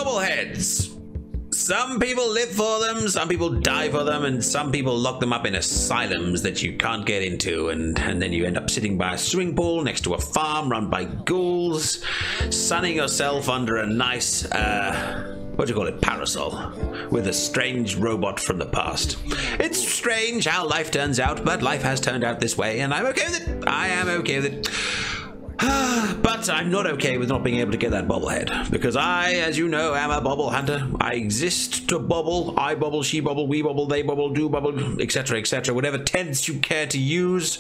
bobbleheads. Some people live for them, some people die for them, and some people lock them up in asylums that you can't get into, and then you end up sitting by a swimming pool next to a farm run by ghouls, sunning yourself under a nice, what do you call it, parasol, with a strange robot from the past. It's strange how life turns out, but life has turned out this way, and I'm okay with it. I am okay with it. But I'm not okay with not being able to get that bobblehead, because I, as you know, am a bobble hunter. I exist to bobble. I bobble, she bobble, we bobble, they bobble, do bobble, etc., etc. Whatever tense you care to use.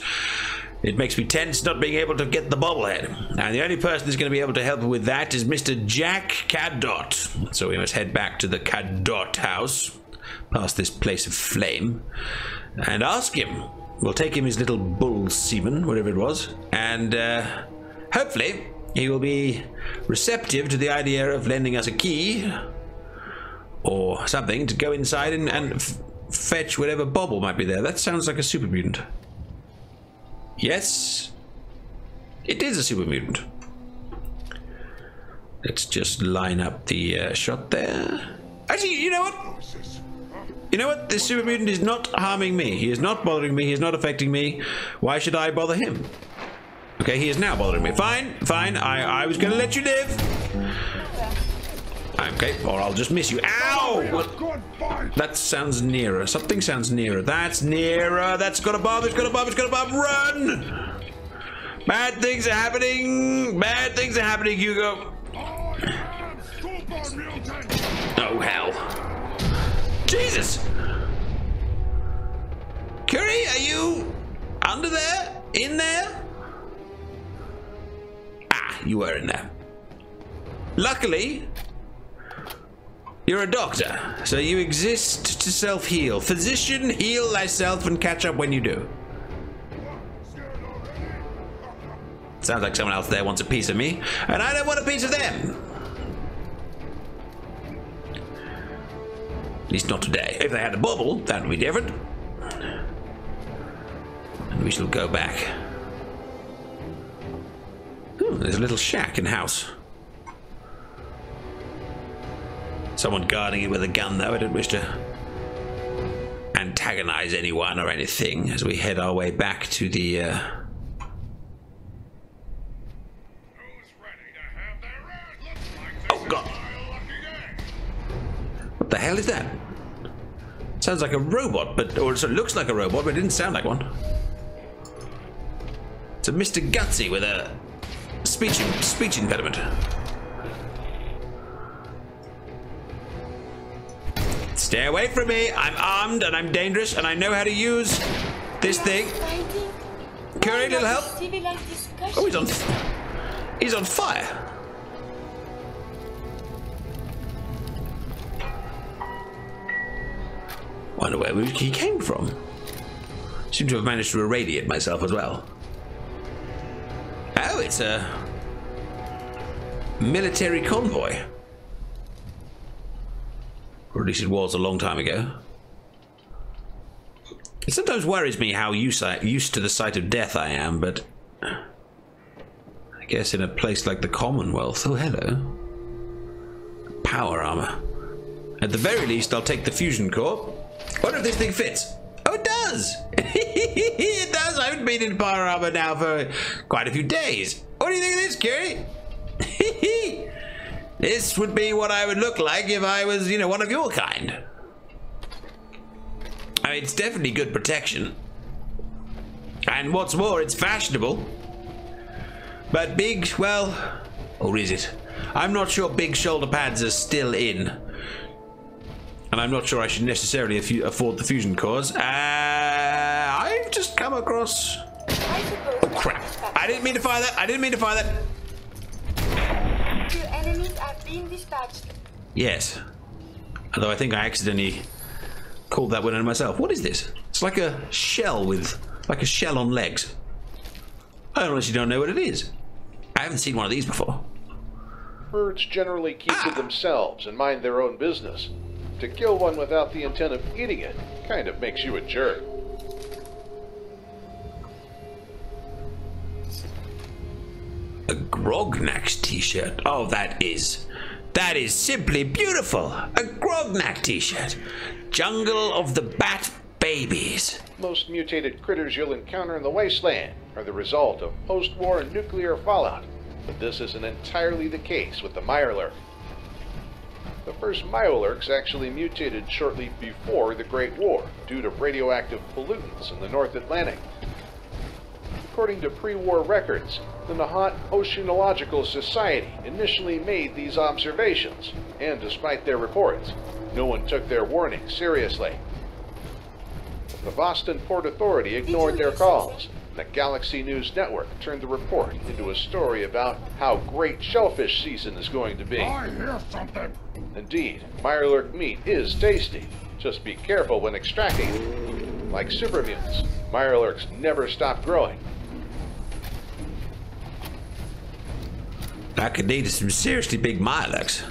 It makes me tense not being able to get the bobblehead. And the only person who's going to be able to help with that is Mr. Jack Cabot. So we must head back to the Cabot house, past this place of flame, and ask him. We'll take him his little bull semen, whatever it was, and hopefully he will be receptive to the idea of lending us a key or something to go inside and fetch whatever bobble might be there. That sounds like a super mutant. Yes, it is a super mutant. Let's just line up the shot there. Actually, you know what? You know what? This super mutant is not harming me. He is not bothering me. He is not affecting me. Why should I bother him? Okay, he is now bothering me. Fine, fine. I was going to let you live. Okay, or I'll just miss you. Ow! What? That sounds nearer. Something sounds nearer. That's nearer. That's got a bob. It's got a bob. It's got a bob. Run! Bad things are happening. Bad things are happening, Hugo. Oh, hell. Jesus! Curry, are you under there? In there? Ah, you were in there. Luckily, you're a doctor, so you exist to self-heal. Physician, heal thyself and catch up when you do. Sounds like someone else there wants a piece of me, and I don't want a piece of them. At least not today. If they had a bubble, that would be different. And we shall go back. There's a little shack and house. Someone guarding it with a gun, though. I don't wish to antagonize anyone or anything as we head our way back to the Oh God! What the hell is that? Sounds like a robot, or it looks like a robot, but it didn't sound like one. It's a Mr. Gutsy with a speech impediment. Stay away from me. I'm armed and I'm dangerous and I know how to use this thing. Curry, little help. Oh, he's on fire. Wonder where he came from. Seem to have managed to irradiate myself as well. Oh, it's a military convoy. Or at least it was a long time ago. It sometimes worries me how used to the sight of death I am, but I guess in a place like the Commonwealth. Oh, hello. Power armor. At the very least, I'll take the fusion core. Wonder if this thing fits. Oh, it does! It does! I haven't been in power armor now for quite a few days. What do you think of this, Curie? This would be what I would look like if I was, you know, one of your kind. I mean, it's definitely good protection. And what's more, it's fashionable. But big, well, or is it? I'm not sure big shoulder pads are still in. And I'm not sure I should necessarily afford the fusion cores. I've just come across... Oh, crap. I didn't mean to fire that. I didn't mean to fire that. Your enemies are being dispatched. Yes. Although I think I accidentally called that one in myself. What is this? It's like a shell with... like a shell on legs. I honestly don't know what it is. I haven't seen one of these before. Birds generally keep to themselves and mind their own business. To kill one without the intent of eating it kind of makes you a jerk. A Grognax t-shirt. Oh, that is That is simply beautiful. A Grognak t-shirt. Jungle of the Bat Babies. Most mutated critters you'll encounter in the wasteland are the result of post-war nuclear fallout, but this isn't entirely the case with the Mirelurk. The first Mirelurks actually mutated shortly before the Great War due to radioactive pollutants in the North Atlantic. According to pre-war records, the Nahant Oceanological Society initially made these observations, and despite their reports, no one took their warning seriously. The Boston Port Authority ignored their calls, and the Galaxy News Network turned the report into a story about how great shellfish season is going to be. I hear something. Indeed, Mirelurk meat is tasty. Just be careful when extracting it. Like supermutants, Mirelurks never stop growing. I could need some seriously big Mirelurks.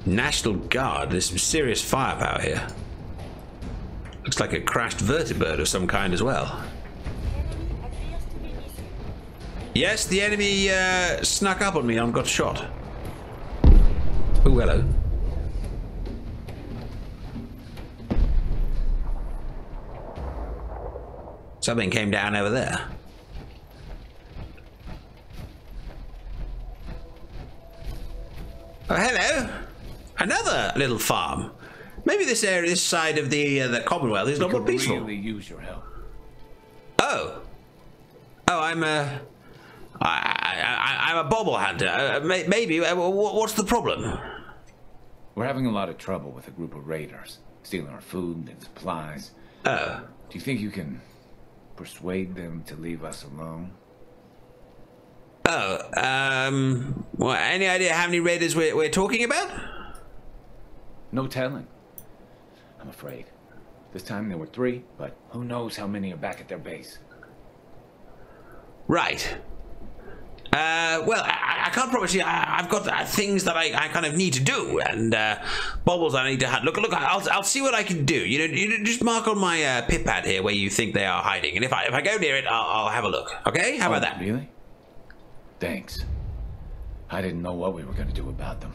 National Guard, there's some serious firepower here. Looks like a crashed vertibird of some kind as well. Yes, the enemy snuck up on me and got shot. Oh, hello. Something came down over there. Oh, hello. Another little farm. Maybe this area, this side of the Commonwealth is not more peaceful. We could really use your help. Oh. Oh, I'm a bobble hunter. Maybe. What's the problem? We're having a lot of trouble with a group of raiders, stealing our food and supplies. Oh. Do you think you can persuade them to leave us alone? Oh, well, any idea how many raiders we're talking about? No telling. I'm afraid. This time there were 3, but who knows how many are back at their base. Right. Well, I can't promise you. I've got things that I kind of need to do, and bobbles I need to hunt. Look, I'll see what I can do. You just mark on my pip pad here where you think they are hiding, and if I go near it, I'll have a look. Okay? How about that? Really? Thanks. I didn't know what we were going to do about them.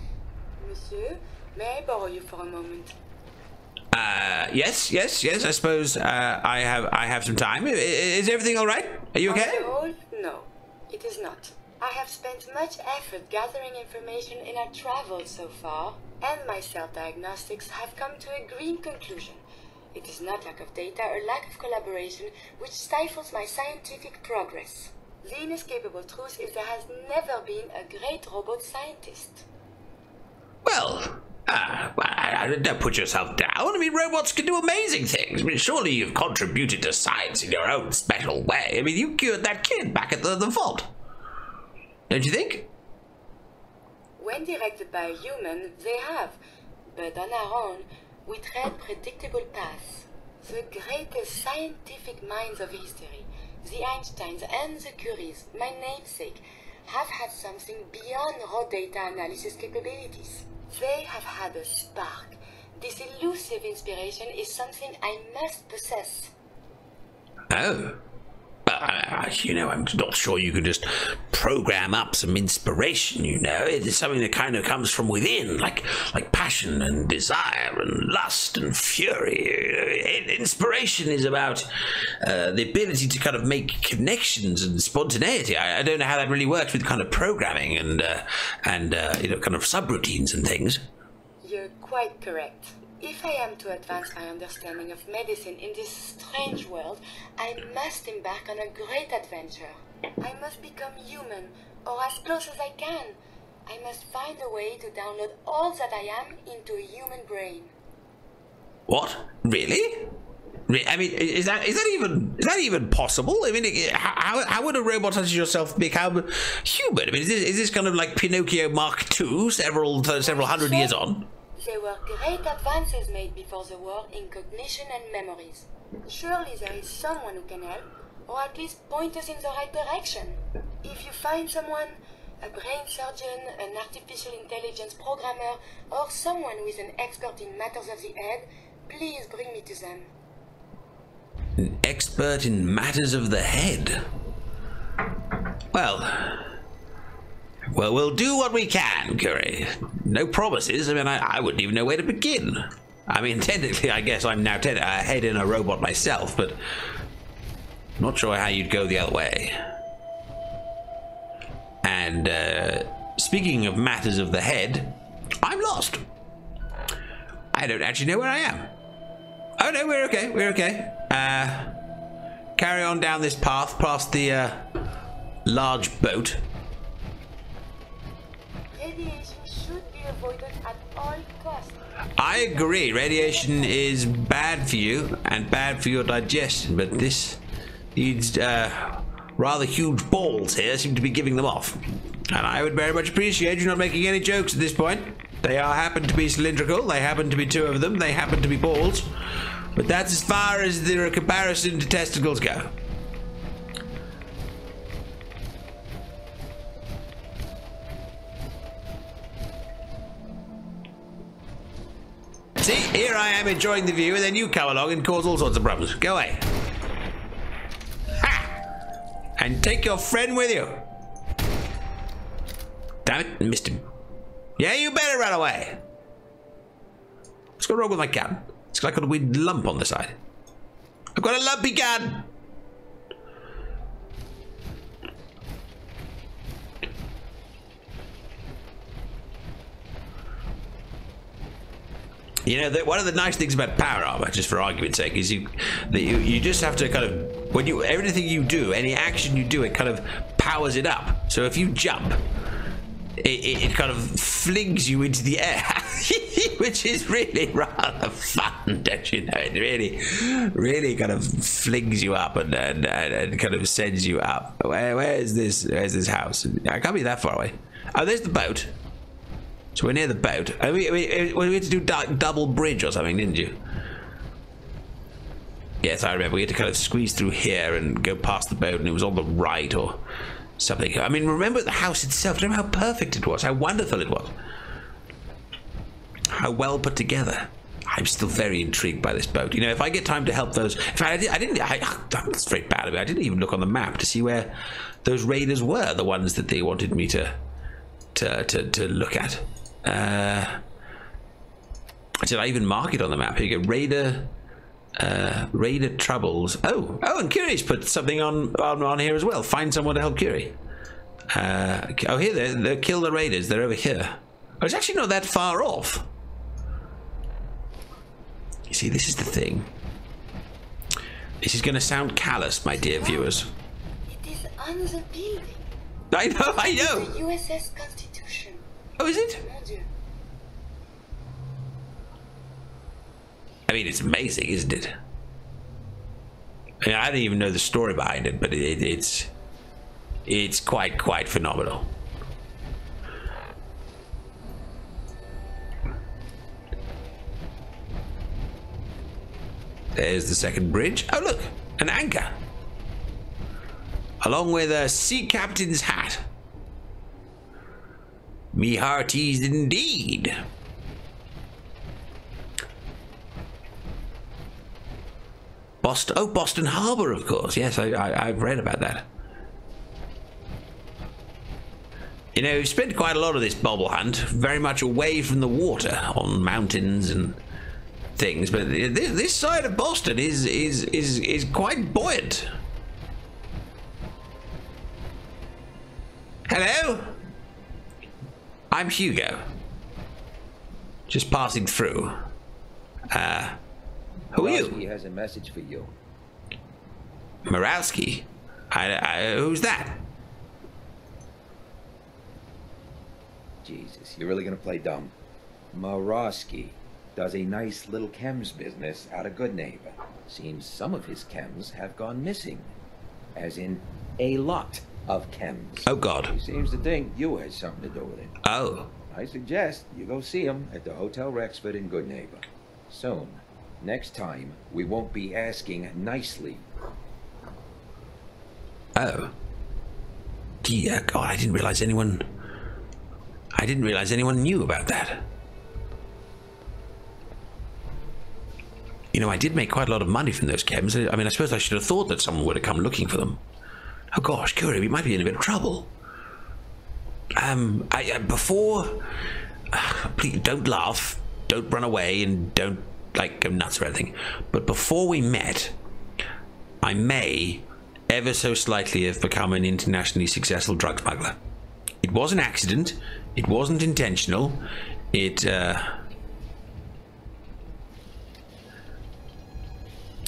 Monsieur, may I borrow you for a moment? Yes. I suppose I have some time. Is everything all right? Are you okay? On the whole, no, it is not. I have spent much effort gathering information in our travels so far, and my self-diagnostics have come to a green conclusion. It is not lack of data or lack of collaboration which stifles my scientific progress. The inescapable truth is there has never been a great robot scientist. Well, don't put yourself down. I mean, robots can do amazing things. I mean, surely you've contributed to science in your own special way. I mean, you cured that kid back at the vault. Don't you think? When directed by a human, they have. But on our own, we tread predictable paths. The greatest scientific minds of history, the Einsteins and the Curies, my namesake, have had something beyond raw data analysis capabilities. They have had a spark. This elusive inspiration is something I must possess. Oh. I'm not sure you can just program up some inspiration, It's something that kind of comes from within, like passion and desire and lust and fury. Inspiration is about the ability to kind of make connections and spontaneity. I don't know how that really works with kind of programming and kind of subroutines and things. You're quite correct. If I am to advance my understanding of medicine in this strange world, I must embark on a great adventure. I must become human, or as close as I can. I must find a way to download all that I am into a human brain. What? Really? I mean, is that even possible? I mean, how would a robot such as yourself become human? I mean, is this kind of like Pinocchio Mark II, several hundred years on? There were great advances made before the war in cognition and memories. Surely there is someone who can help, or at least point us in the right direction. If you find someone, a brain surgeon, an artificial intelligence programmer, or someone who is an expert in matters of the head, please bring me to them. An expert in matters of the head? Well, we'll do what we can, Curie. No promises. I mean, I wouldn't even know where to begin. I mean, technically, I guess I'm now head in a robot myself, but not sure how you'd go the other way. And speaking of matters of the head, I'm lost. I don't actually know where I am. Oh no, we're okay. We're okay. Carry on down this path past the large boat. Radiation should be avoided at all costs. I agree. Radiation is bad for you and bad for your digestion, but this needs rather huge balls here seem to be giving them off. And I would very much appreciate you not making any jokes at this point. They happen to be cylindrical, they happen to be two of them, they happen to be balls. But that's as far as the comparison to testicles go. See, here I am enjoying the view, and then you come along and cause all sorts of problems. Go away. Ha! And take your friend with you. Damn it, missed him. Yeah, you better run away. What's going wrong with my gun? It's like I've got a weird lump on the side. I've got a lumpy gun. You know, one of the nice things about power armor, just for argument's sake, is you just have to kind of, when everything you do, any action you do, it kind of powers it up. So if you jump, it kind of flings you into the air, which is really rather fun, don't you know? It really kind of flings you up and kind of sends you up. Where's this house? I can't be that far away. Oh, there's the boat. So we're near the boat. We had to do double bridge or something, didn't you? Yes, I remember. We had to kind of squeeze through here and go past the boat, and it was on the right or something. I mean, remember the house itself. Remember how perfect it was, how wonderful it was, how well put together. I'm still very intrigued by this boat. You know, if I get time to help those... In fact, that's very bad of me. I didn't even look on the map to see where those raiders were, the ones that they wanted me to look at. Did I even mark it on the map? Here you go. Raider troubles. Oh, and Curie's put something on here as well. Find someone to help Curie. Oh, here they kill the raiders. They're over here. Oh, it's actually not that far off. You see, this is the thing. This is going to sound callous, my dear viewers. It is on the building. I know. The USS Constitution. Oh, is it? Mon Dieu. I mean, it's amazing, isn't it? I mean, I don't even know the story behind it, but it's quite phenomenal. There's the second bridge. Oh, look, an anchor. Along with a sea captain's hat. Me hearties indeed. Boston Harbor, of course. Yes, I've read about that. You know, we've spent quite a lot of this bobble hunt very much away from the water, on mountains and things, but this side of Boston is quite buoyant. Hello? I'm Hugo. Just passing through. Who are you? He has a message for you. Moralski? Who's that? Jesus, you're really gonna play dumb. Morosky does a nice little chems business out of Goodneighbor. Seems some of his chems have gone missing. As in, a lot of chems. Oh, God. He seems to think you had something to do with it. Oh. I suggest you go see him at the Hotel Rexford in Goodneighbor. Soon. Next time, we won't be asking nicely. Oh. Dear God, I didn't realize anyone knew about that. You know, I did make quite a lot of money from those chems. I mean, I suppose I should have thought that someone would have come looking for them. Oh gosh, Curie, we might be in a bit of trouble. Please don't laugh, don't run away, and don't like go nuts or anything. But before we met, I may ever so slightly have become an internationally successful drug smuggler. It was an accident. It wasn't intentional. I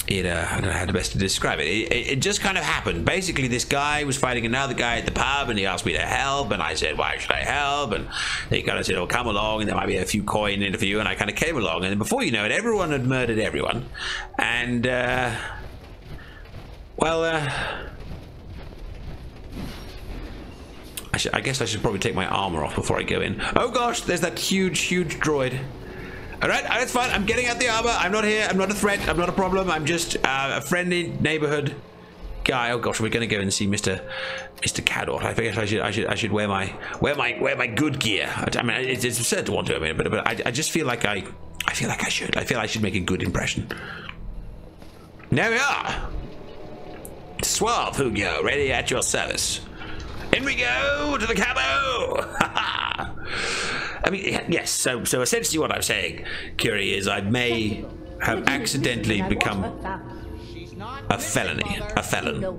don't know how to best to describe it. It just kind of happened. Basically, this guy was fighting another guy at the pub, and he asked me to help, and I said, why should I help? And he kind of said, oh, come along, and there might be a few coin interview, and I kind of came along, and before you know it, everyone had murdered everyone. And, I guess I should probably take my armor off before I go in. Oh gosh, there's that huge droid. Alright, that's fine. I'm getting out the armor. I'm not here. I'm not a threat. I'm not a problem. I'm just a friendly neighborhood guy. Oh gosh, we're gonna go and see Mr. Cabot. I guess I should wear my good gear. I mean, it's absurd to want to, but I just feel like I should. I feel I should make a good impression. There we are. Suave Hugo, ready at your service. In we go to the Cabo. I mean, yes, so essentially what I'm saying, Curie, is I may have accidentally become a felon.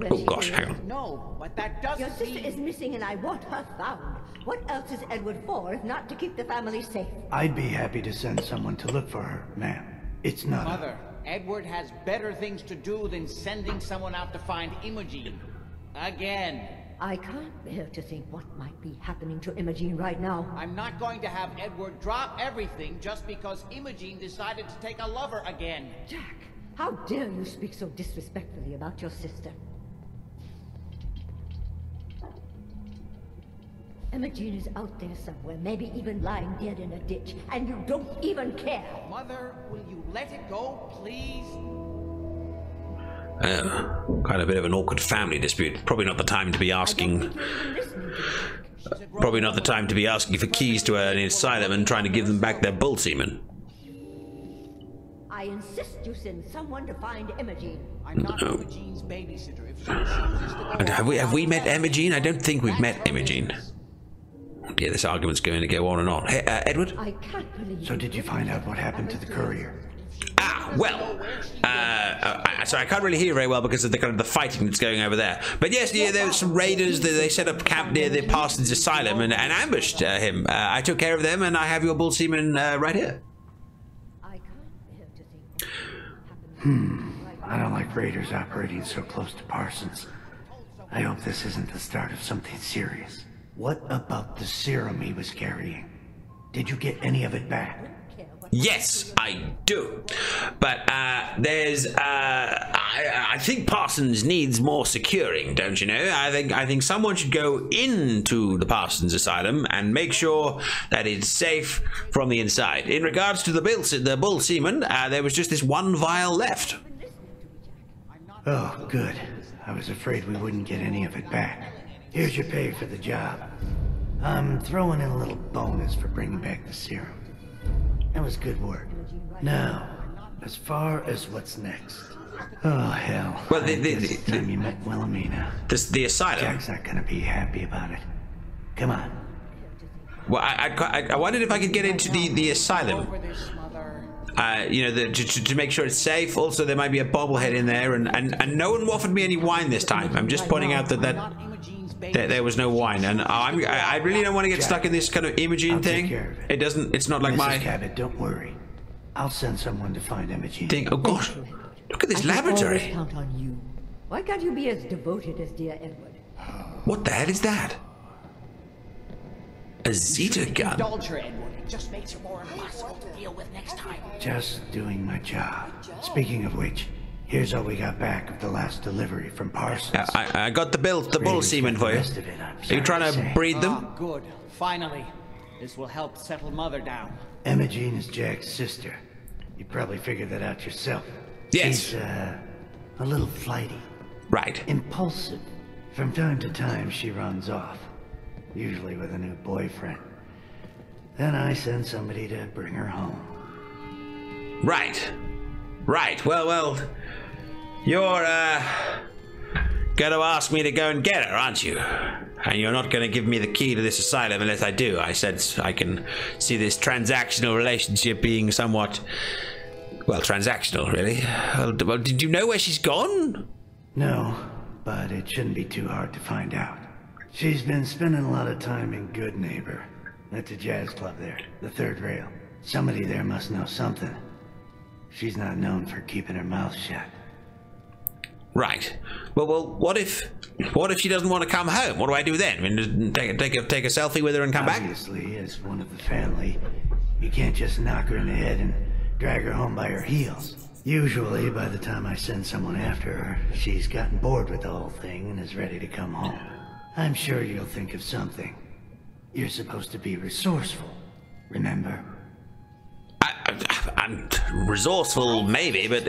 Oh gosh, hang on. No, but that doesn't Your sister is missing and I want her found. What else is Edward for if not to keep the family safe? I'd be happy to send someone to look for her, ma'am. It's not... Mother, Edward has better things to do than sending someone out to find Imogene. Again. I can't bear to think what might be happening to Imogene right now. I'm not going to have Edward drop everything just because Imogene decided to take a lover again. Jack, how dare you speak so disrespectfully about your sister? Imogene is out there somewhere, maybe even lying dead in a ditch, and you don't even care. Mother, will you let it go, please? Kind of a bit of an awkward family dispute. Probably not the time to be asking. Probably not the time to be asking for keys to an asylum and trying to give them back their bull semen. I insist you send someone to find Imogene. I'm not Imogene's babysitter. If she chooses to go have we met Imogene? I don't think we've met Imogene. Yeah, this argument's going to go on and on. Hey, Edward? I can't believe. So did you find out what happened to the courier? Well, sorry, I can't really hear very well because of the kind of the fighting that's going over there. But yes, yeah, there were some raiders. They set up camp near the Parsons Asylum and ambushed him. I took care of them, and I have your bull semen right here. I can't I don't like raiders operating so close to Parsons. I hope this isn't the start of something serious. What about the serum he was carrying? Did you get any of it back? Yes, I do. But I think Parsons needs more securing, don't you know? I think someone should go into the Parsons Asylum and make sure that it's safe from the inside. In regards to the bull semen, there was just this one vial left. Oh, good. I was afraid we wouldn't get any of it back. Here's your pay for the job. I'm throwing in a little bonus for bringing back the serum. That was good work. Now, as far as what's next. Oh, hell. Well, the time you met Wilhelmina. The asylum. Jack's not gonna be happy about it. Come on. Well, I wondered if I could get into the asylum. You know, to make sure it's safe. Also, there might be a bobblehead in there, and no one offered me any wine this time. I'm just pointing out that there was no wine, and I really don't want to get stuck in this kind of Imogene thing. It doesn't. It's not like Mrs. Cabot, don't worry. I'll send someone to find Imogene. Oh gosh, look at this laboratory. I count on you. Why can't you be as devoted as dear Edward? What the hell is that? A Zeta gun. Indulge her, Edward. It just makes her more impossible to deal with next time. Just doing my job. Speaking of which, here's all we got back of the last delivery from Parsons. I got the bull semen for you. Are you trying to breed them? Oh, good. Finally. This will help settle Mother down. Imogene is Jack's sister. You probably figured that out yourself. Yes. She's, a little flighty. Right. Impulsive. From time to time, she runs off. Usually with a new boyfriend. Then I send somebody to bring her home. Right. Right. Well, going to ask me to go and get her, aren't you? And you're not going to give me the key to this asylum unless I do. I said I can see this transactional relationship being somewhat, well, transactional, really. Well, did you know where she's gone? No, but it shouldn't be too hard to find out. She's been spending a lot of time in Goodneighbor. That's a jazz club there, the third rail. Somebody there must know something. She's not known for keeping her mouth shut. Right. Well, what if she doesn't want to come home? What do I do then? I mean, take a selfie with her and come back? Obviously, as one of the family, you can't just knock her in the head and drag her home by her heels. Usually, by the time I send someone after her, she's gotten bored with the whole thing and is ready to come home. I'm sure you'll think of something. You're supposed to be resourceful, remember? I'm resourceful, maybe, but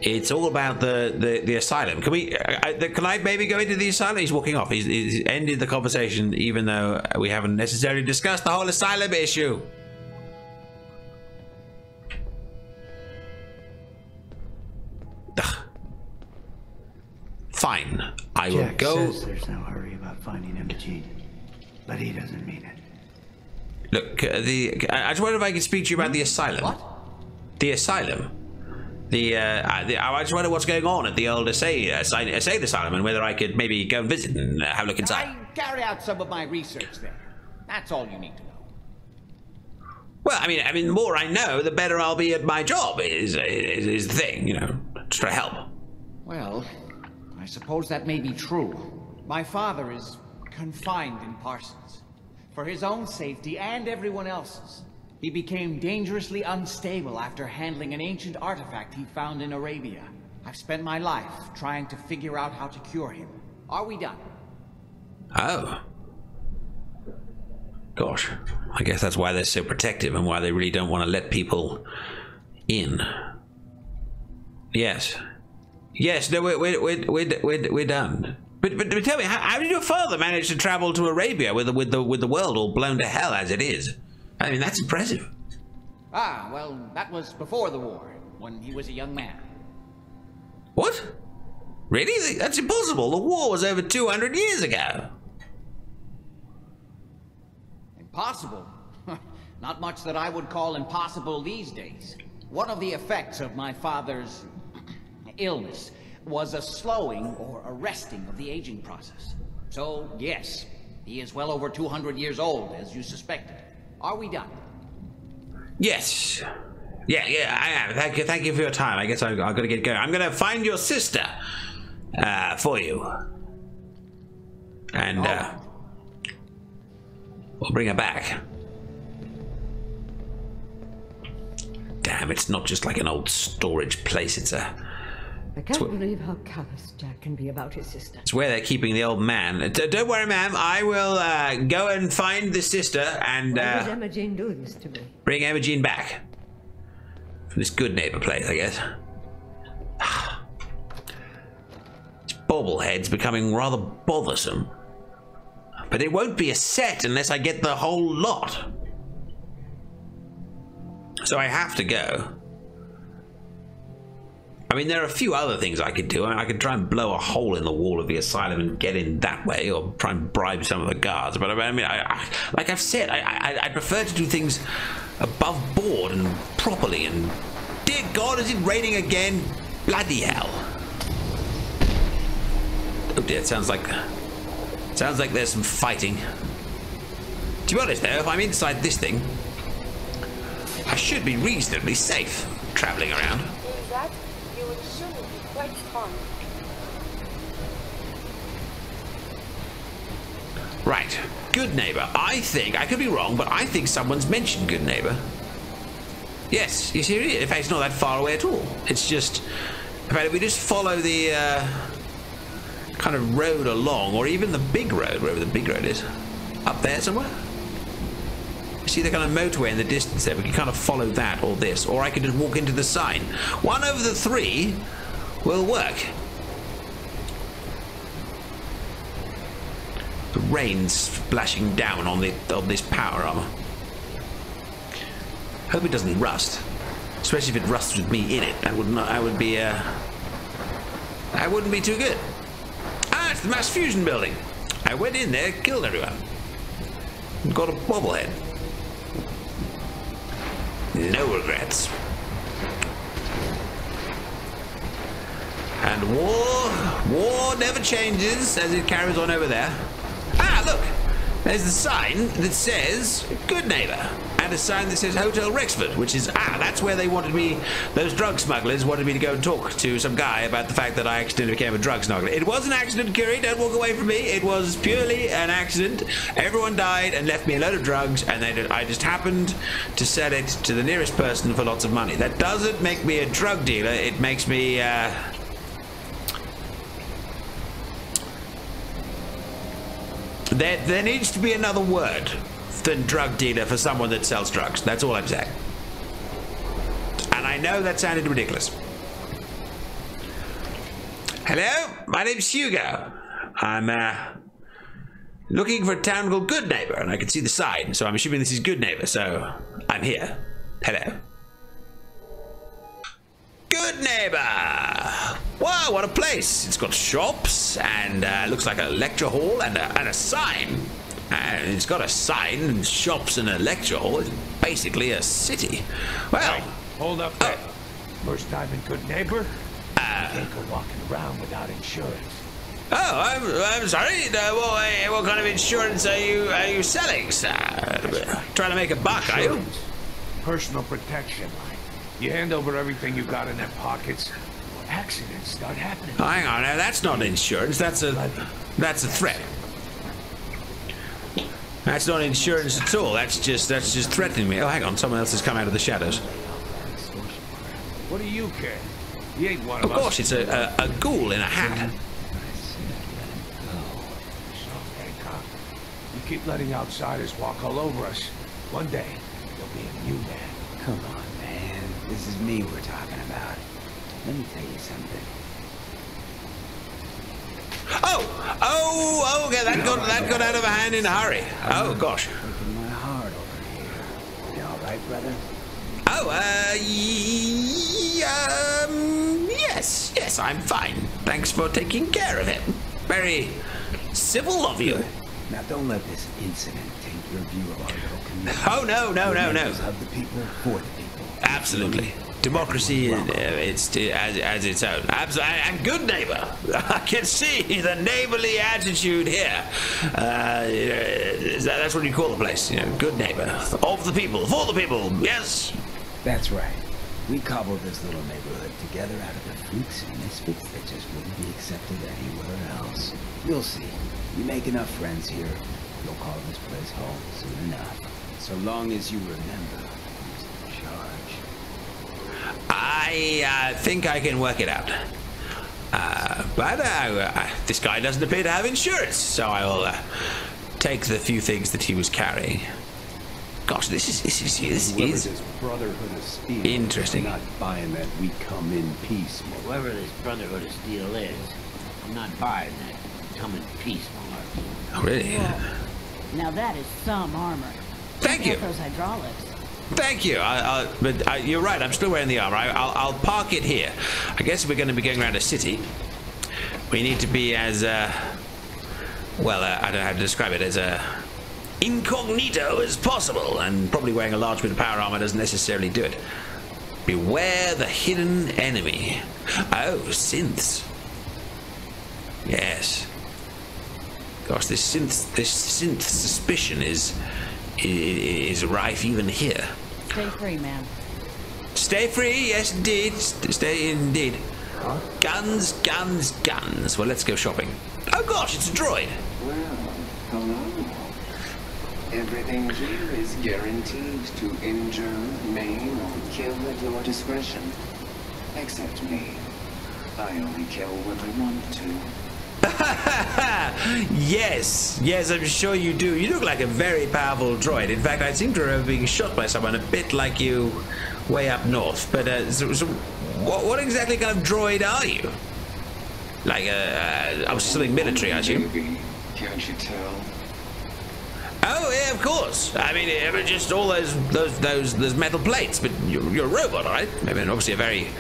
it's all about the asylum. Can I maybe go into the asylum? He's walking off. He's ended the conversation, even though we haven't necessarily discussed the whole asylum issue. Ugh. Fine, I will Jack go. says there's no hurry about finding Imogen, but he doesn't mean it. Look, I just wonder if I can speak to you about the asylum. What? The asylum. I just wonder what's going on at the old Assay asylum and whether I could maybe go and visit and have a look inside. I carry out some of my research there. That's all you need to know. Well, I mean, the more I know, the better I'll be at my job. Is the thing, you know, just to help. Well, I suppose that may be true. My father is confined in Parsons. For his own safety and everyone else's. He became dangerously unstable after handling an ancient artifact he found in Arabia. I've spent my life trying to figure out how to cure him. Are we done? Oh. Gosh. I guess that's why they're so protective and why they really don't want to let people in. Yes. Yes, no, we're done. But tell me, how did your father manage to travel to Arabia with the world all blown to hell as it is? I mean, that's impressive. Ah, well, that was before the war, when he was a young man. What? Really? That's impossible. The war was over 200 years ago. Impossible? Not much that I would call impossible these days. One of the effects of my father's illness was a slowing or arresting of the aging process. So, yes, he is well over 200 years old, as you suspected. Are we done? Yes. Yeah, I am. Thank you for your time. I guess I've got to get going. I'm going to find your sister for you. And we'll bring her back. Damn, it's not just like an old storage place. It's a... I can't believe how callous Jack can be about his sister. It's where they're keeping the old man. Don't worry, ma'am. I will go and find the sister and Why does Imogen do this to me? bring Imogen back from this Goodneighbor place, I guess. This Bobblehead's becoming rather bothersome. But it won't be a set unless I get the whole lot. So I have to go. I mean, there are a few other things I could do. I could try and blow a hole in the wall of the asylum and get in that way, or try and bribe some of the guards. But I mean, like I've said, I prefer to do things above board and properly. And dear God, is it raining again? Bloody hell! Oh dear, it sounds like there's some fighting. To be honest, though, if I'm inside this thing, I should be reasonably safe traveling around. In that, you will surely be quite strong. Right, Goodneighbor. I think, I could be wrong, but I think someone's mentioned Goodneighbor. Yes, you see, in fact, it's not that far away at all. It's just, in fact, if we just follow the kind of road along, or even the big road, wherever the big road is, up there somewhere. See the kind of motorway in the distance there? We can kind of follow that or this, or I could just walk into the sign. One of the three will work. The rain's splashing down on this power armor. Hope it doesn't rust, especially if it rusts with me in it. That would That wouldn't be too good. Ah, it's the mass fusion building. I went in there, killed everyone. Got a bobblehead. No regrets. And war never changes as it carries on over there. Ah, look! There's the sign that says Goodneighbor, and a sign that says Hotel Rexford, which is, that's where they wanted me, those drug smugglers wanted me to go and talk to some guy about the fact that I accidentally became a drug smuggler. It was an accident, Curie, don't walk away from me. It was purely an accident. Everyone died and left me a load of drugs, and I just happened to sell it to the nearest person for lots of money. That doesn't make me a drug dealer, it makes me, There needs to be another word than drug dealer for someone that sells drugs. That's all I'm saying. And I know that sounded ridiculous. Hello, my name's Hugo. I'm looking for a town called Goodneighbor, and I can see the sign, so I'm assuming this is Goodneighbor, so I'm here. Hello. Goodneighbor! Wow, what a place! It's got shops and looks like a lecture hall and a sign. And it's got a sign and shops and a lecture hall. It's basically a city. Well, right, hold up there. First time in Goodneighbor? Can't go walking around without insurance. Oh, I'm sorry. What kind of insurance are you selling, sir? Trying to make a buck, are you? Personal protection. You hand over everything you got in their pockets, accidents start happening. Oh, hang on, now that's not insurance. That's a threat. That's not insurance at all. That's just threatening me. Oh, hang on, someone else has come out of the shadows. What do you care? He ain't one of us. Of course, it's a ghoul in a hat. You keep letting outsiders walk all over us. One day, there'll be a new man. Come on, man. This is me we're talking about. Let me tell you something. Oh, okay, that got out of hand in a hurry. Oh, gosh. Breaking my heart over here. You all right, brother? Oh, yes, I'm fine. Thanks for taking care of him. Very civil of you. Now, don't let this incident taint your view of our little community. Oh, no. Of the people, for the people. Absolutely. Democracy, it's as its own. And Goodneighbor. I can see the neighborly attitude here. That's what you call the place, Goodneighbor. Of the people, for the people, yes. That's right. We cobbled this little neighborhood together out of the freaks and misfits that just wouldn't be accepted anywhere else. You'll see. You make enough friends here, you'll call this place home soon enough. So long as you remember who's in charge. I think I can work it out. But this guy doesn't appear to have insurance, so I will take the few things that he was carrying. Gosh, this is this Brotherhood of Steel. Interesting. I'm not buying that we come in peace. Whoever this Brotherhood of Steel is, I'm not buying that. Come in peace, Mark. Oh, really? Whoa. Now that is some armor. Thank you. Those hydraulics. Thank you. But you're right. I'm still wearing the armor. I'll park it here. I guess if we're going to be going around a city, we need to be as well. I don't know how to describe it, as incognito as possible. And probably wearing a large bit of power armor doesn't necessarily do it. Beware the hidden enemy. Oh, synths. Yes. Gosh, this synth suspicion is rife even here. Stay free, man. Stay free, yes indeed. Stay indeed. Huh? Guns. Well, let's go shopping. Oh gosh, it's a droid. Well, hello. Everything here is guaranteed to injure, maim, or kill at your discretion. Except me. I only kill when I want to. Yes, I'm sure you do. You look like a very powerful droid. In fact, I seem to remember being shot by someone a bit like you way up north. But so what exactly kind of droid are you? Like obviously something military, I assume. Maybe. Can't you tell? Oh yeah, of course. I mean, just all those metal plates. But you're a robot, all right? I mean, obviously a very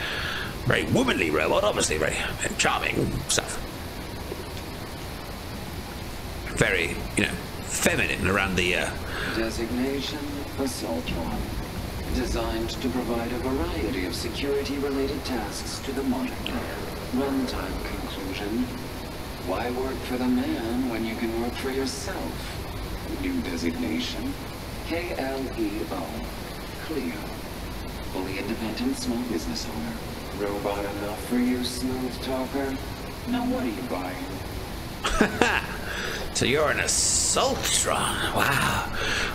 Very womanly robot, obviously, very charming stuff. Very, you know, feminine around the, Designation, Assaultron. Designed to provide a variety of security-related tasks to the modern man. Runtime conclusion. Why work for the man when you can work for yourself? New designation. KLEO. Cleo. Fully independent small business owner. Robot enough for you, smooth talker? Now what are you buying? So you're an Assaultron. Wow.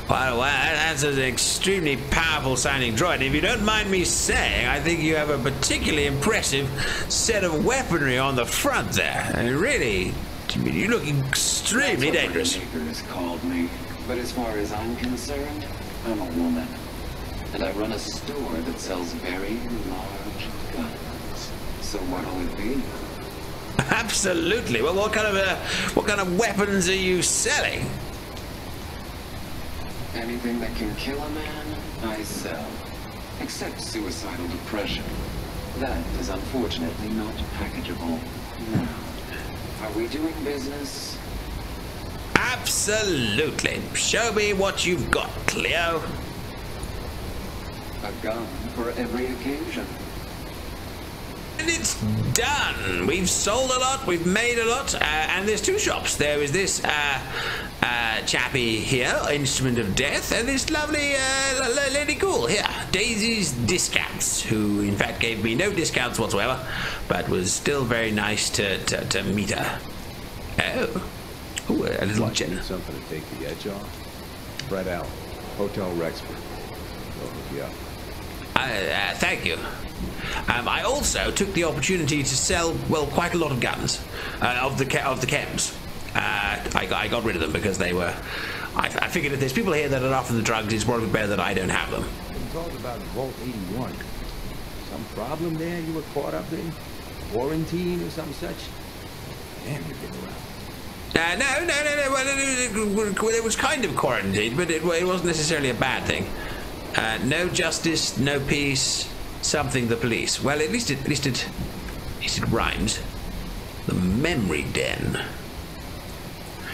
Wow, that's an extremely powerful sounding droid. If you don't mind me saying, I think you have a particularly impressive set of weaponry on the front there. And really, you look extremely dangerous. That's what my neighbor has called me. But as far as I'm concerned, I'm a woman. And I run a store that sells very large guns. So what'll it be? Absolutely. Well, what kind of weapons are you selling? Anything that can kill a man, I sell. Except suicidal depression. That is unfortunately not packageable. Now, are we doing business? Absolutely. Show me what you've got, Cleo. A gun for every occasion. And it's done. We've sold a lot, we've made a lot, and there's two shops. There is this chappie here, Instrument of Death, and this lovely lady cool here, Daisy's Discounts, who in fact gave me no discounts whatsoever, but was still very nice to meet her. Oh. Ooh, a little gin. Something to take the edge off. Brett Allen, Hotel Rexford. I'll hook you up. Thank you. I also took the opportunity to sell, well, quite a lot of guns of the chems. I got rid of them because they were. I figured if there's people here that are after the drugs, it's probably better that I don't have them. You talked about Vault 81. Some problem there you were caught up in? Quarantine or some such? Damn, you're getting around. No. Well, it was kind of quarantined, but it wasn't necessarily a bad thing. No justice, no peace, something the police. Well, at least it rhymes. The memory den.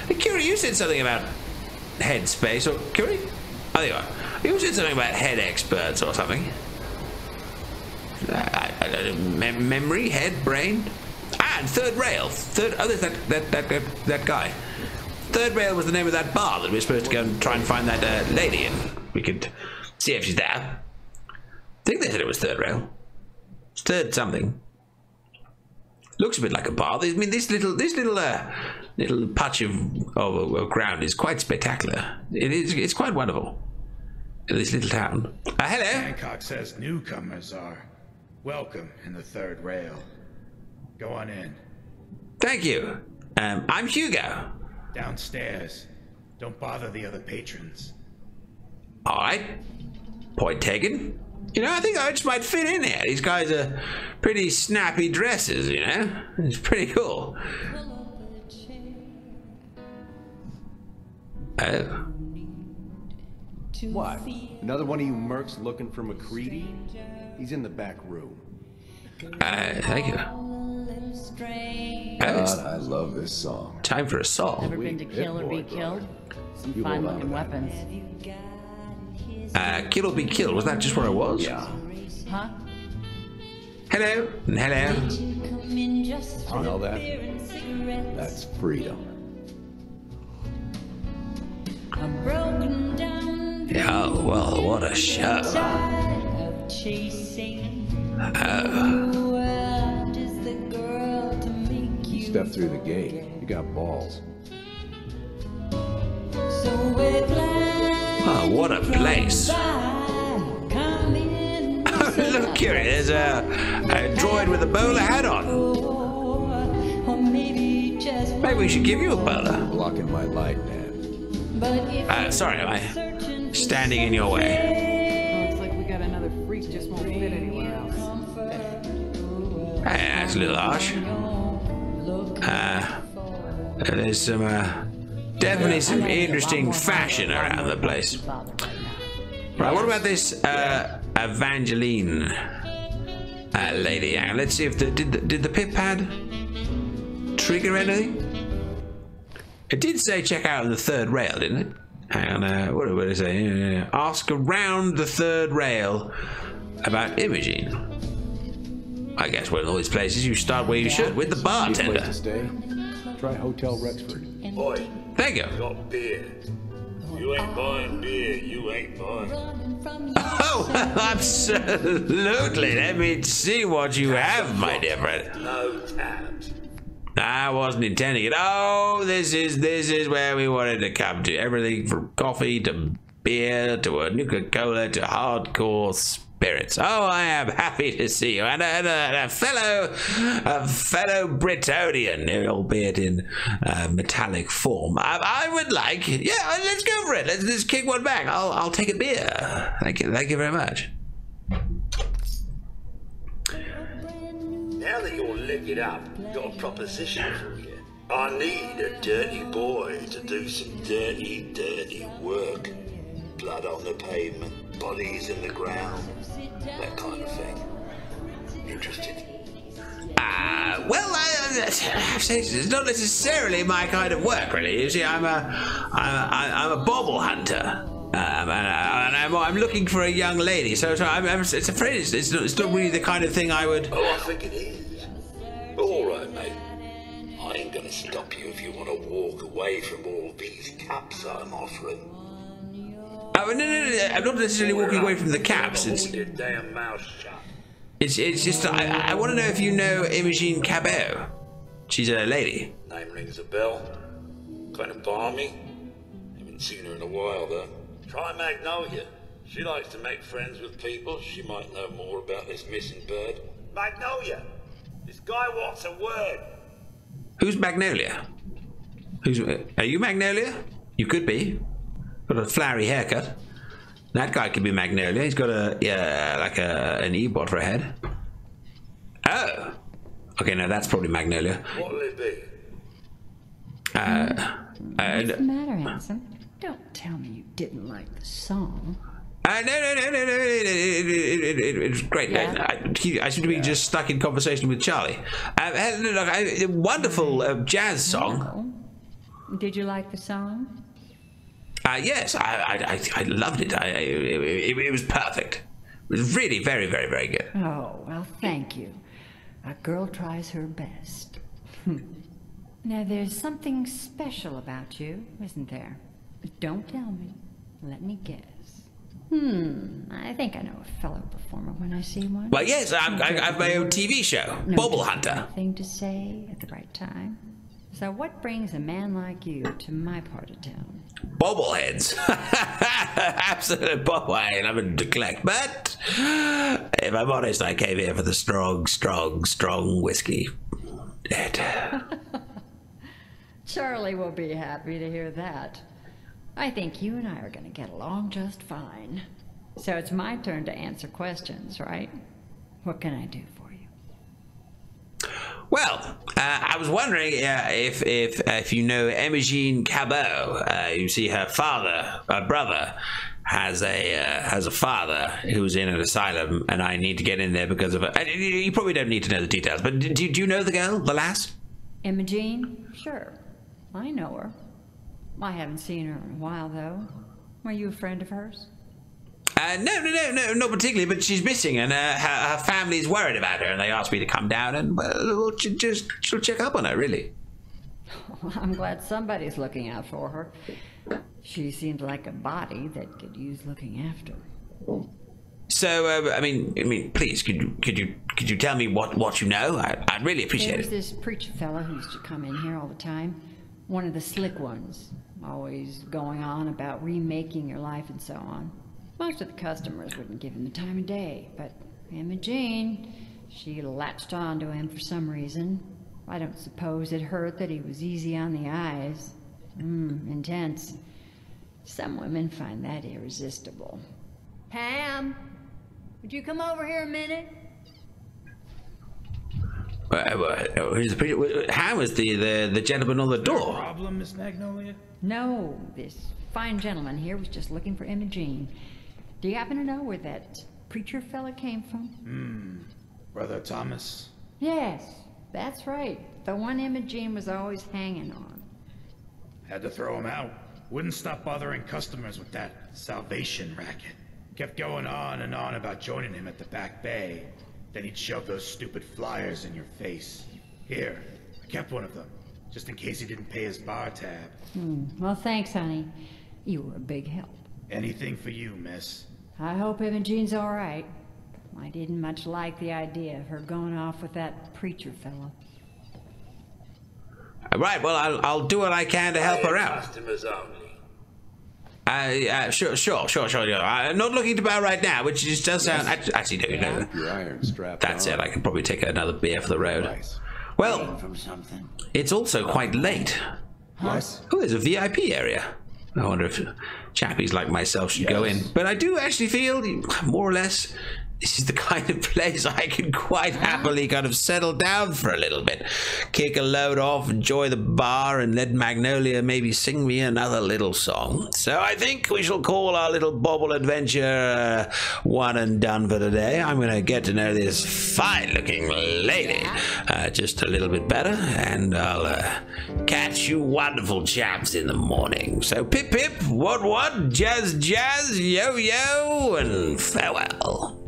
Hey, Curie, you said something about headspace, or Curie? Oh, there you are. You said something about head experts or something. Memory, head, brain. And Third Rail. There's that guy. Third Rail was the name of that bar that we were supposed to go and try and find that lady in. We could see if she's there. I think they said it was Third Rail. It's third something. Looks a bit like a bar. I mean, this little patch of ground is quite spectacular. It's quite wonderful. This little town. Hello. Hancock says newcomers are welcome in the Third Rail. Go on in. Thank you. I'm Hugo. Downstairs. Don't bother the other patrons. All right. Point taken. You know, I think I just might fit in here. These guys are pretty snappy dresses, you know? It's pretty cool. Oh. What? Another one of you mercs looking for McCready? He's in the back room. Thank you. God, I love this song. Time for a song. Ever been to Kill or Be Killed? Some fine looking weapons. Kill or Be Killed, was that just where I was? Yeah. Huh? Hello. Hello. Smell that? That's freedom. Yeah, well, what a show. You step through the gate. You got balls. Oh, what a place. Look here, there's a droid with a bowler hat on. Maybe we should give you a bowler. Blocking my light, man. Sorry, am I standing in your way? Looks like we got another freak just won't fit anywhere else. That's a little harsh. There's some, definitely some interesting fashion around the place. Right, what about this, Evangeline? lady. Hang on, let's see if did the pip pad trigger anything? It did say check out the third rail, didn't it? Hang on, what did it say? Ask around the third rail about Imogene. I guess we're in all these places. You start where you should, with the bartender. Place to stay? Try Hotel Rexford. Boy, thank you. Got beer. You ain't buying beer. You ain't buying. Oh, absolutely. Let me see what you have, my dear friend. No tabs. I wasn't intending it. Oh, this is where we wanted to come to. Everything from coffee to beer to a Nuka-Cola to hardcore spirits. Oh, I am happy to see you, and a fellow Britonian, albeit in metallic form. I would like, yeah, let's go for it. Let's kick one back. I'll take a beer. Thank you very much. Now that you're liquored up, I've got a proposition for you. I need a dirty boy to do some dirty, dirty work. Blood on the pavement, bodies in the ground, that kind of thing. Interested? Well, it's not necessarily my kind of work, really. You see, I'm a bobble hunter. And I'm looking for a young lady, so I'm afraid it's not really the kind of thing I would. Oh, I think it is. All right, mate. I ain't gonna stop you if you want to walk away from all these caps I'm offering. Oh, no, I'm not necessarily walking away from the caps. Hold your damn mouth shut. It's just I want to know if you know Imogene Cabot. She's a lady. Name rings a bell. Kind of balmy. Haven't seen her in a while though. Try Magnolia. She likes to make friends with people. She might know more about this missing bird. Magnolia! This guy wants a word. Who's Magnolia? Are you Magnolia? You could be. Got a flowery haircut. That guy could be Magnolia. He's got an E-bot for a head. Oh. Okay, no, that's probably Magnolia. What'll it be? What's the matter, handsome? Don't tell me you didn't like the song. No. It's great. Yeah. I seem to be just stuck in conversation with Charlie. Wonderful jazz song. No. Did you like the song? Yes, I loved it. It was perfect. It was really very, very, very good. Oh, well, thank you. A girl tries her best. Now, there's something special about you, isn't there? Don't tell me. Let me guess. I think I know a fellow performer when I see one. Well, yes, I have my own TV show, Bobble Hunter. Thing to say at the right time. So what brings a man like you to my part of town? Bobbleheads. Absolute bobblehead. I'm a collect. But if I'm honest, I came here for the strong whiskey. Charlie will be happy to hear that. I think you and I are going to get along just fine. So it's my turn to answer questions, right? What can I do for you? Well, I was wondering if you know Imogene Cabot. You see, her brother, has a father who's in an asylum, and I need to get in there because of it. You probably don't need to know the details, but do you know the girl, the lass? Imogene? Sure. I know her. I haven't seen her in a while, though. Were you a friend of hers? No, not particularly, but she's missing, and her family's worried about her, and they asked me to come down and, well, she'll check up on her, really. Well, I'm glad somebody's looking out for her. She seems like a body that could use looking after. So, I mean, please, could you tell me what you know? I'd really appreciate it. There's this preacher fella who used to come in here all the time. One of the slick ones, always going on about remaking your life and so on. Most of the customers wouldn't give him the time of day, but Imogene, she latched on to him for some reason. I don't suppose it hurt that he was easy on the eyes. Intense. Some women find that irresistible. Pam, would you come over here a minute? Who's the preacher? Ham is the gentleman on the door. Problem, Miss Magnolia? No, this fine gentleman here was just looking for Imogene. Do you happen to know where that preacher fella came from? Brother Thomas? Yes, that's right. The one Imogene was always hanging on. Had to throw him out. Wouldn't stop bothering customers with that salvation racket. Kept going on and on about joining him at the back bay. Then he'd shove those stupid flyers in your face. Here, I kept one of them, just in case he didn't pay his bar tab. Well, thanks, honey. You were a big help. Anything for you, miss. I hope Imogene's all right. I didn't much like the idea of her going off with that preacher fella. Right, well, I'll do what I can to help her out. Customers only. Sure. I'm not looking to buy right now, which just does sound... Actually, no, you know. Your iron strap. That's it, I can probably take another beer for the road. Well, From something. it's also quite late. Yes. Oh, there's a VIP area. I wonder if chappies like myself should go in. But I do actually feel, more or less, this is the kind of place I can quite happily kind of settle down for a little bit. Kick a load off, enjoy the bar, and let Magnolia maybe sing me another little song. So I think we shall call our little bobble adventure one and done for today. I'm going to get to know this fine-looking lady just a little bit better, and I'll catch you wonderful chaps in the morning. So pip-pip, what, jazz, yo-yo, and farewell.